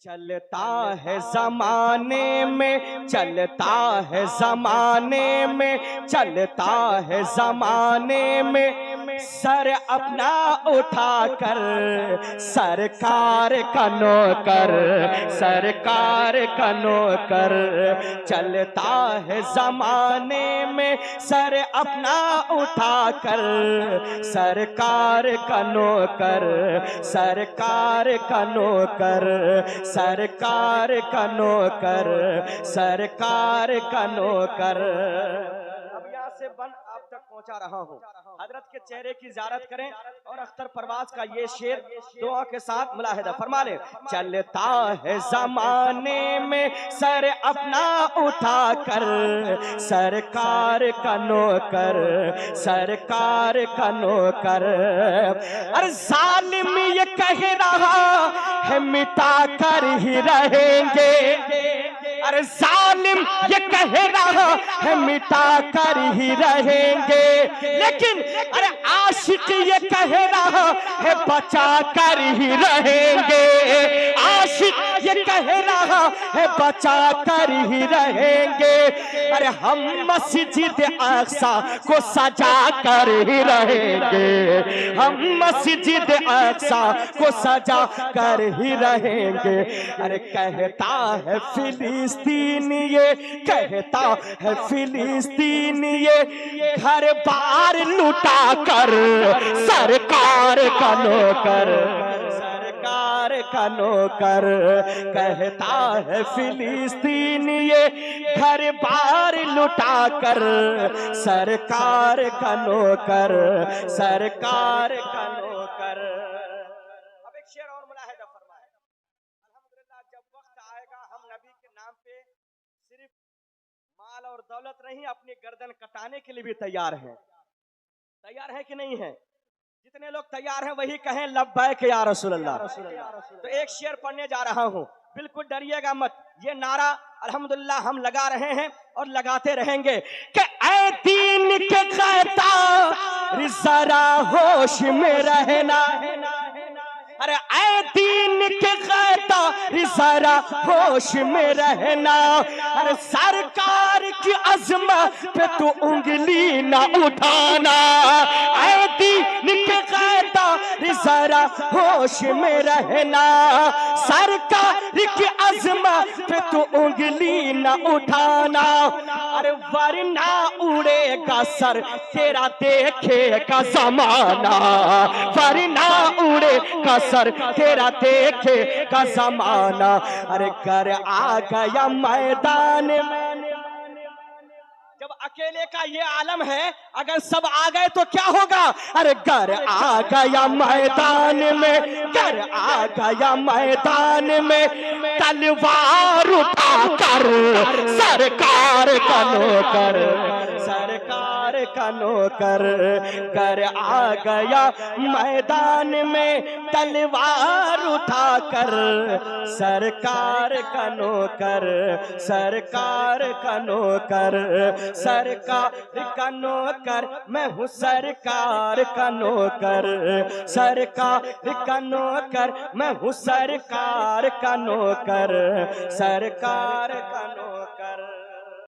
چلتا ہے زمانے میں، چلتا ہے زمانے میں، چلتا ہے زمانے میں، سر اپنا اٹھا کر سرکار کا نوکر، سرکار کا نوکر۔ چلتا ہے زمانے میں سر اپنا اٹھا کر سرکار کا نوکر، سرکار کا نوکر، سرکار کا نوکر، سرکار کا نوکر۔ اب یہاں سے بن آپ تک پہنچا رہا ہوں، حضرت کے چہرے کی زیارت کریں اور اختر پرواز کا یہ شعر دعا کے ساتھ ملاحظہ فرما لیں۔ چلتا ہے زمانے میں سر اپنا اٹھا کر سرکار کا نوکر، سرکار کا نوکر۔ اور ظالم یہ کہہ رہا ہے مٹا کر ہی رہیں گے، اور ظالم یہ کہہ رہا ہے مٹا کر ہی رہیں گے، لیکن ارے عاشق یہ کہہ رہا ہے بچا کر ہی رہیں گے، عاشق یہ کہہ رہا ہے بچا کر ہی رہیں گے۔ ارے ہم مسجد اقصی کو سجا کر ہی رہیں گے، ہم مسجد اقصی کو سجا کر ہی رہیں گے۔ ارے کہتا ہے فلسطین یہ، کہتا ہے فلسطین یہ، گھر بار لٹا کر سرکار کا نوکر، سرکار کا نوکر۔ کہتا ہے فلسطین یہ، گھر بار لٹا کر سرکار کا نوکر، سرکار کا نوکر۔ اب ایک شعر اور ملاحظہ فرمائے۔ الحمدللہ جب وقت آئے گا ہم نبی کے نام پہ صرف مال اور دولت نہیں، اپنی گردن کٹانے کے لیے بھی تیار ہیں۔ تیار ہے کہ نہیں ہے؟ جتنے لوگ تیار ہیں وہی کہیں لبیک یا رسول اللہ۔ تو ایک شعر پڑھنے جا رہا ہوں، بالکل ڈریے گا مت، یہ نعرہ الحمدللہ ہم لگا رہے ہیں اور لگاتے رہیں گے کہ اے دین کے غدار ذرا ہوش میں رہنا، ارے اے دین کے غدار ذرا ہوش میں رہنا، ارے سرکار کی عظمت پہ تو انگلی نہ اٹھانا، اے دین کے غدار ذرا ہوش میں رہنا، سرکار کی عظمت پہ تو انگلی نہ اٹھانا، ارے ورنہ اڑے گا سر تیرا دیکھے گا زمانہ، ورنہ اڑے گا سر تیرا دیکھے گا زمانہ۔ ارے گھر آ گیا میدان میں، جب اکیلے کا یہ عالم ہے، اگر سب آ گئے تو کیا ہوگا؟ ارے گھر آ گیا میدان میں، گھر آ گیا میدان میں، تلوار اٹھا کر سرکار کا نوکر، سرکار کا نوکر۔ گھر آ گیا میدان میں، تلوار اٹھا کر سرکار کا نوکر، سرکار کا نوکر، سرکار کا نوکر میں ہوں، سرکار کا نوکر، سرکار کا نوکر میں ہوں، سرکار کا نوکر، سرکار کا نوکر۔